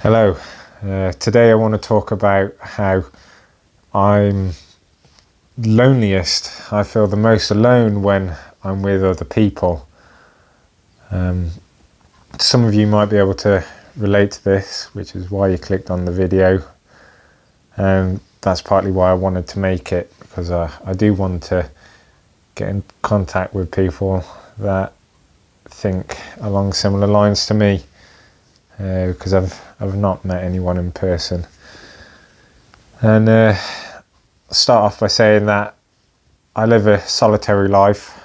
Hello. Today I want to talk about how I'm loneliest. I feel the most alone when I'm with other people. Some of you might be able to relate to this, which is why you clicked on the video. And that's partly why I wanted to make it, because I do want to get in contact with people that think along similar lines to me. Because I've not met anyone in person. And start off by saying that I live a solitary life.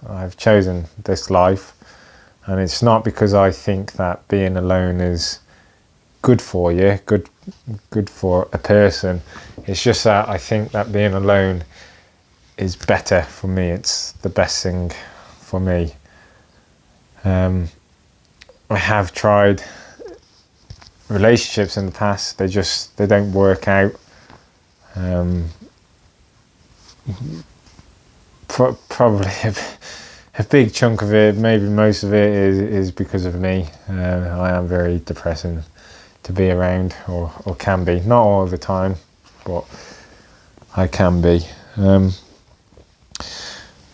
I've chosen this life, and it's not because I think that being alone is good for you, good for a person. It's just that I think that being alone is better for me. It's the best thing for me. I have tried relationships in the past. They don't work out. Probably a big chunk of it, maybe most of it, is because of me. I am very depressing to be around, or can be. Not all the time, but I can be. But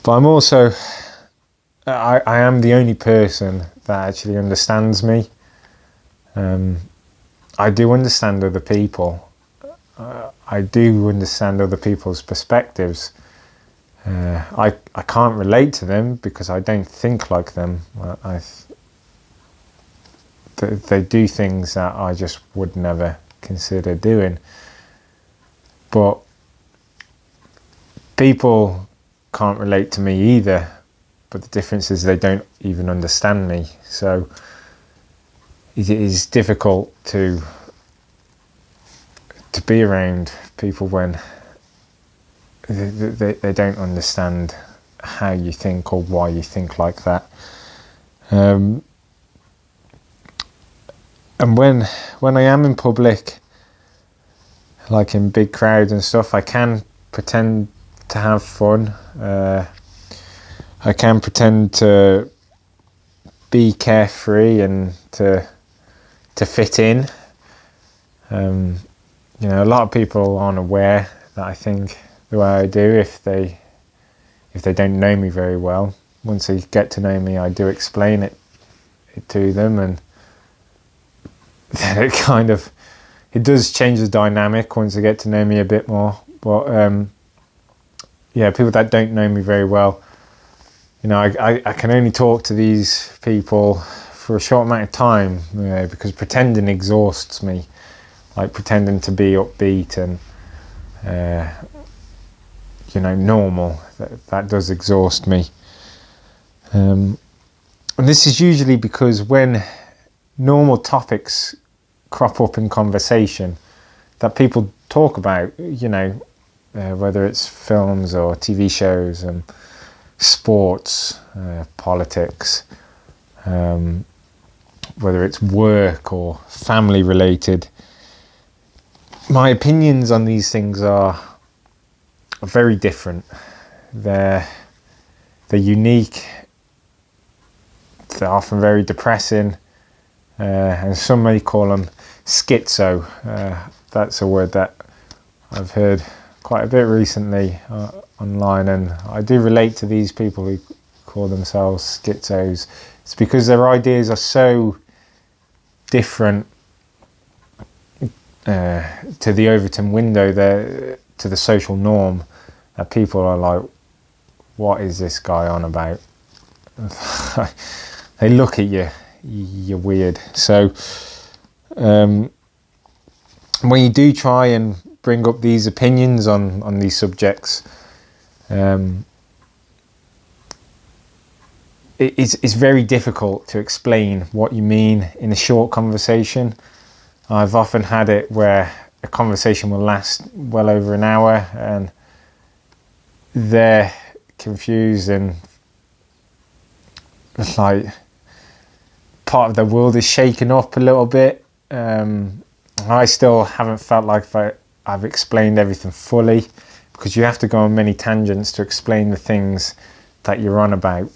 I'm also, I am the only person that actually understands me. I do understand other people. I do understand other people's perspectives. I can't relate to them because I don't think like them. They do things that I just would never consider doing. But people can't relate to me either. But the difference is they don't even understand me. So it is difficult to be around people when they don't understand how you think or why you think like that. And when I am in public, like in big crowds and stuff, I can pretend to have fun. I can pretend to be carefree and to fit in. A lot of people aren't aware that I think the way I do if they don't know me very well. Once they get to know me, I do explain it to them, and then it does change the dynamic once they get to know me a bit more. But people that don't know me very well, I can only talk to these people for a short amount of time, because pretending exhausts me. Like pretending to be upbeat and normal, that does exhaust me. And this is usually because when normal topics crop up in conversation that people talk about, whether it's films or TV shows and sports, politics, whether it's work or family related, my opinions on these things are very different. They're unique. They're often very depressing, and some may call them schizo. That's a word that I've heard quite a bit recently online, and I do relate to these people who call themselves schizos. It's because their ideas are so different to the Overton window, to the social norm, that people are like, what is this guy on about? They look at you, you're weird. So when you do try and bring up these opinions on these subjects, it's very difficult to explain what you mean in a short conversation. I've often had it where a conversation will last well over an hour and they're confused and it's like part of their world is shaken up a little bit. I still haven't felt like I've explained everything fully, because you have to go on many tangents to explain the things that you're on about.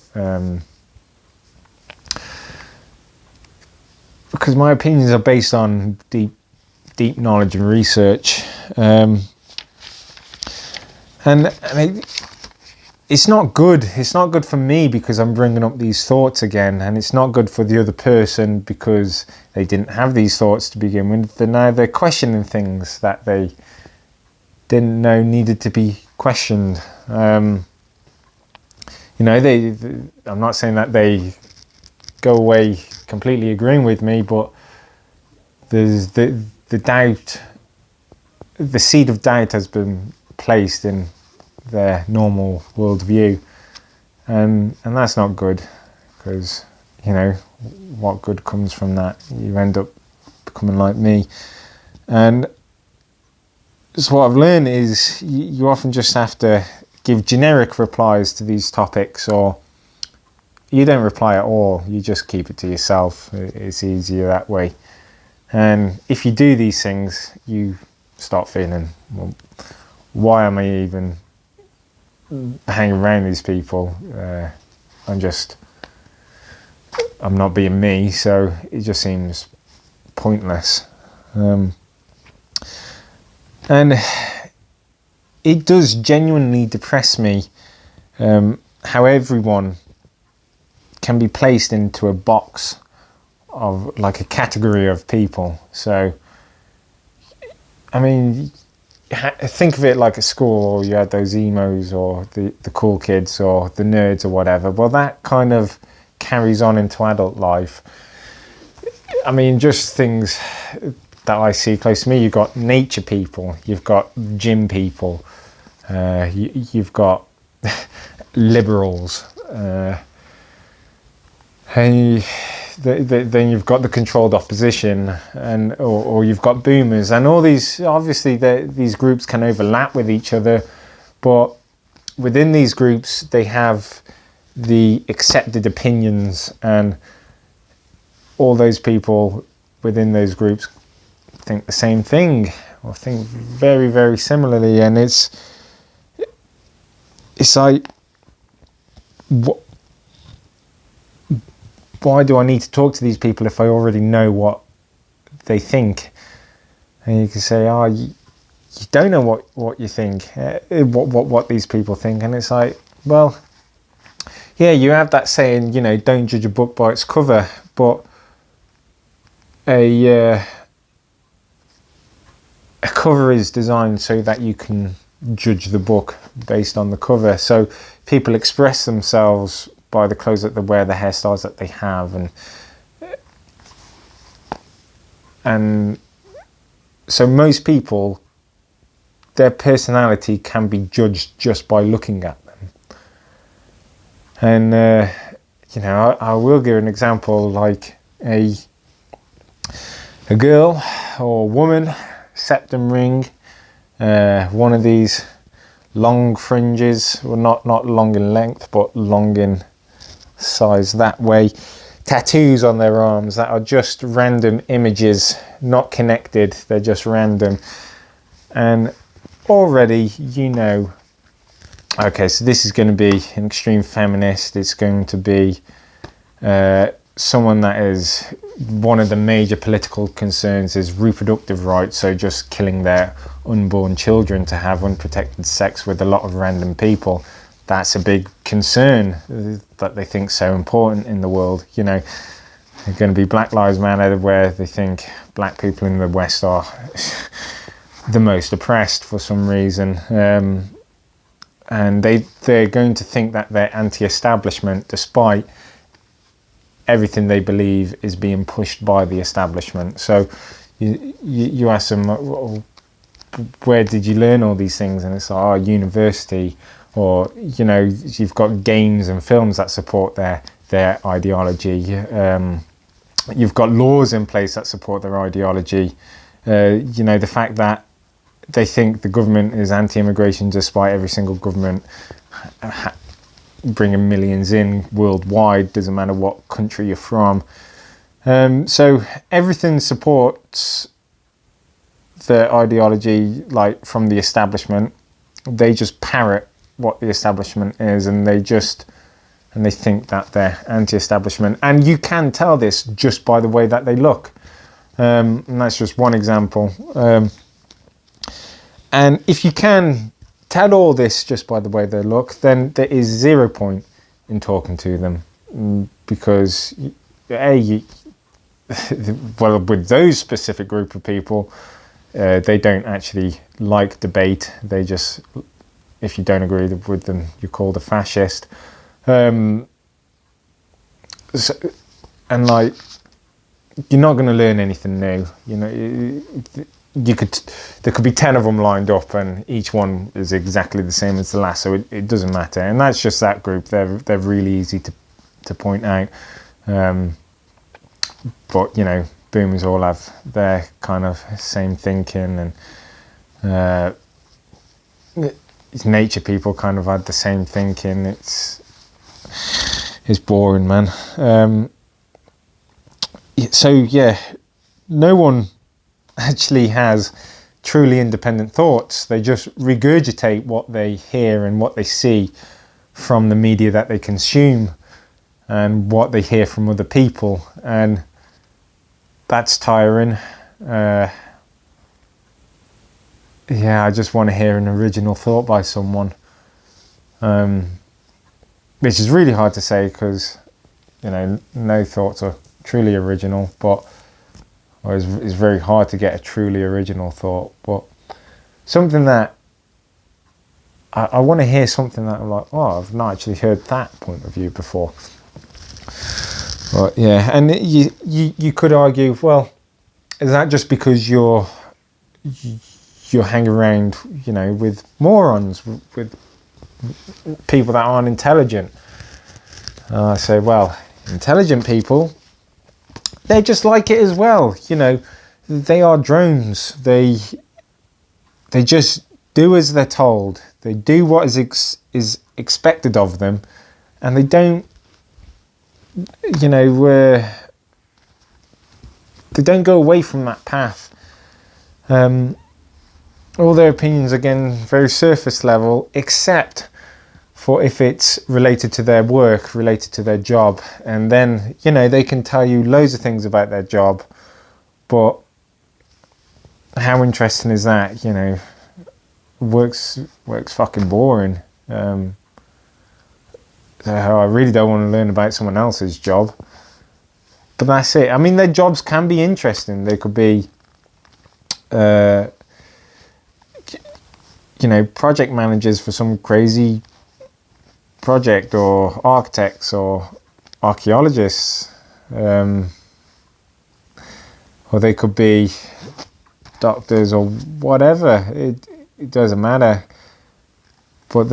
because my opinions are based on deep knowledge and research, and it's not good. It's not good for me because I'm bringing up these thoughts again, and it's not good for the other person because they didn't have these thoughts to begin with. Now they're questioning things that they didn't know needed to be questioned. I'm not saying that they go away completely agreeing with me, but there's the doubt, the seed of doubt has been placed in their normal worldview, and that's not good, because what good comes from that? You end up becoming like me. And so what I've learned is you often just have to give generic replies to these topics, or you don't reply at all, you just keep it to yourself. It's easier that way. And if you do these things, you start feeling, well, why am I even hanging around these people? I'm not being me, so it just seems pointless. And it does genuinely depress me how everyone can be placed into a box of, like, a category of people. So, I mean, think of it like a school, or you had those emos, or the cool kids, or the nerds, or whatever. Well, that kind of carries on into adult life. I mean, just things that I see close to me. You've got nature people, you've got gym people, you've got liberals, and then you've got the controlled opposition, or you've got boomers, and all these. Obviously, these groups can overlap with each other, but within these groups, they have the accepted opinions, and all those people within those groups think the same thing, or think very, very similarly. And it's like, why do I need to talk to these people if I already know what they think? And you can say, oh, you don't know what you think, what these people think. And it's like, well, yeah, you have that saying, don't judge a book by its cover, but a cover is designed so that you can judge the book based on the cover. So people express themselves by the clothes that they wear, the hairstyles that they have, and so most people, their personality can be judged just by looking at them. And I will give an example, like a girl or woman, septum ring, one of these long fringes, well, not long in length, but long in size that way, tattoos on their arms that are just random images, not connected, they're just random. And already okay, so this is going to be an extreme feminist, it's going to be someone that is, one of the major political concerns is reproductive rights, so just killing their unborn children to have unprotected sex with a lot of random people. That's a big concern that they think so important in the world. They're going to be Black Lives Matter, where they think black people in the West are the most oppressed for some reason. And they're going to think that they're anti-establishment, despite everything they believe is being pushed by the establishment. So you ask them, where did you learn all these things? And it's like, university. Or, you've got games and films that support their ideology. You've got laws in place that support their ideology. The fact that they think the government is anti-immigration, despite every single government bringing millions in worldwide, doesn't matter what country you're from. So everything supports the ideology, like, from the establishment. They just parrot what the establishment is, and they just and they think that they're anti-establishment. And you can tell this just by the way that they look. And that's just one example. And if you can tell all this just by the way they look, then there is 0 point in talking to them. Because, well, with those specific group of people, they don't actually like debate. They just, if you don't agree with them, you're called a fascist. And like, you're not going to learn anything new. You know, there could be 10 of them lined up, and each one is exactly the same as the last. So it doesn't matter. And that's just that group. They're really easy to point out. But you know, boomers all have their kind of same thinking, and nature people kind of had the same thinking. It's boring, man. So yeah, no one actually has truly independent thoughts. They just regurgitate what they hear and what they see from the media that they consume and what they hear from other people, and that's tiring. Yeah, I just want to hear an original thought by someone, which is really hard to say because, you know, no thoughts are truly original, but it's very hard to get a truly original thought. But something that I want to hear, something that I'm like, oh, I've not actually heard that point of view before. But yeah, and you could argue, well, is that just because you're hanging around, you know, with morons, with people that aren't intelligent? I say, well, intelligent people, they're just like it as well. You know, they are drones. They just do as they're told. They do what is expected of them, and they don't, you know, they don't go away from that path. All their opinions, again, very surface level, except for if it's related to their work, related to their job. And then, you know, they can tell you loads of things about their job, but how interesting is that? You know, work's fucking boring. So I really don't want to learn about someone else's job. But that's it. I mean, their jobs can be interesting. They could be, you know, project managers for some crazy project, or architects, or archaeologists, or they could be doctors or whatever. It doesn't matter. But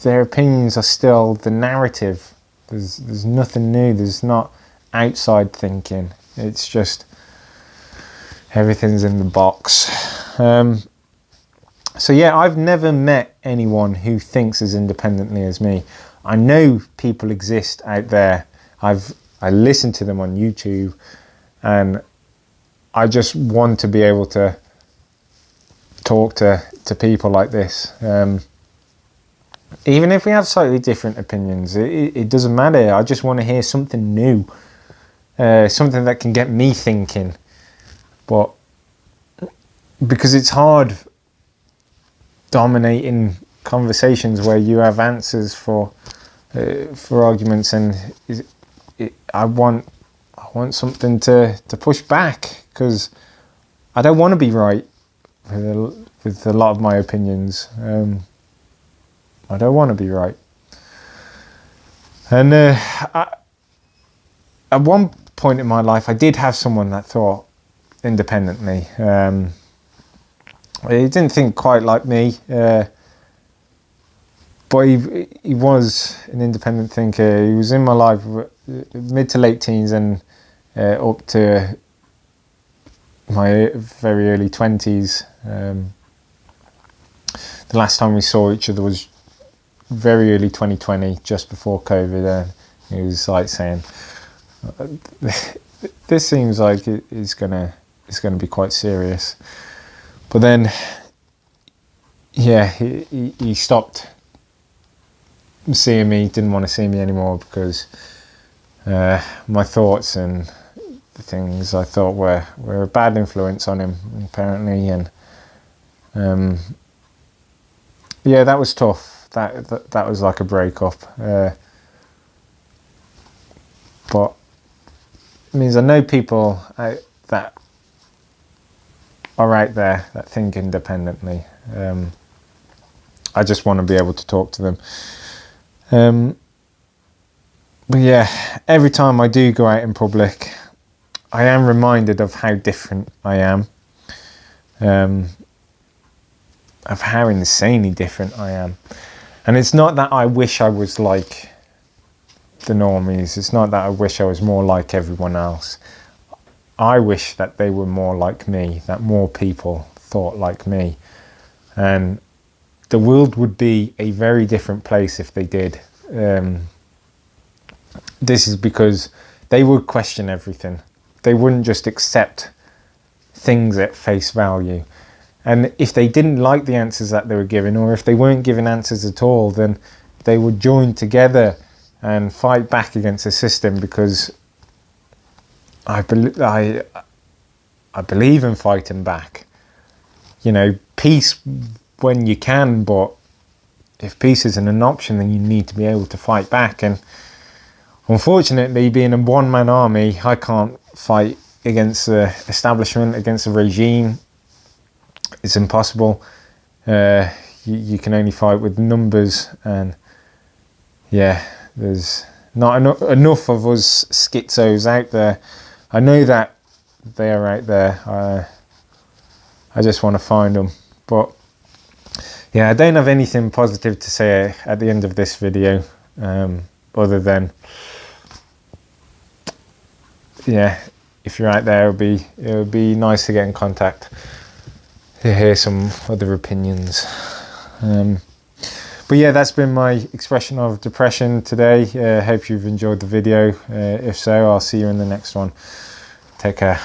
their opinions are still the narrative. There's nothing new. There's not outside thinking. It's just everything's in the box. So yeah, I've never met anyone who thinks as independently as me. I know people exist out there. I listen to them on YouTube, and I just want to be able to talk to people like this. Even if we have slightly different opinions, it doesn't matter. I just want to hear something new, something that can get me thinking. But because it's hard dominating conversations where you have answers for arguments, and I want something to push back, because I don't want to be right with a lot of my opinions. I don't want to be right. And at one point in my life, I did have someone that thought independently. He didn't think quite like me, but he was an independent thinker. He was in my life mid to late teens and up to my very early 20s. The last time we saw each other was very early 2020, just before COVID, and he was like saying, "This seems like it's gonna be quite serious." But then, yeah, he stopped seeing me, didn't want to see me anymore because my thoughts and the things I thought were a bad influence on him, apparently. And yeah, that was tough. That was like a breakup. But it means I know people that are out there that think independently. I just want to be able to talk to them. But yeah, every time I do go out in public, I am reminded of how different I am. Of how insanely different I am. And it's not that I wish I was like the normies. It's not that I wish I was more like everyone else. I wish that they were more like me, that more people thought like me. And the world would be a very different place if they did. This is because they would question everything. They wouldn't just accept things at face value. And if they didn't like the answers that they were given, or if they weren't given answers at all, then they would join together and fight back against the system, because I believe in fighting back. You know, peace when you can, but if peace isn't an option, then you need to be able to fight back. And unfortunately, being a one-man army, I can't fight against the establishment, against the regime. It's impossible. You can only fight with numbers, and yeah, there's not enough of us schizos out there. I know that they are out there. I just want to find them. But yeah, I don't have anything positive to say at the end of this video, other than, yeah, if you're out there, it would be nice to get in contact, to hear some other opinions. But yeah, that's been my expression of depression today. Hope you've enjoyed the video. If so, I'll see you in the next one. Take care.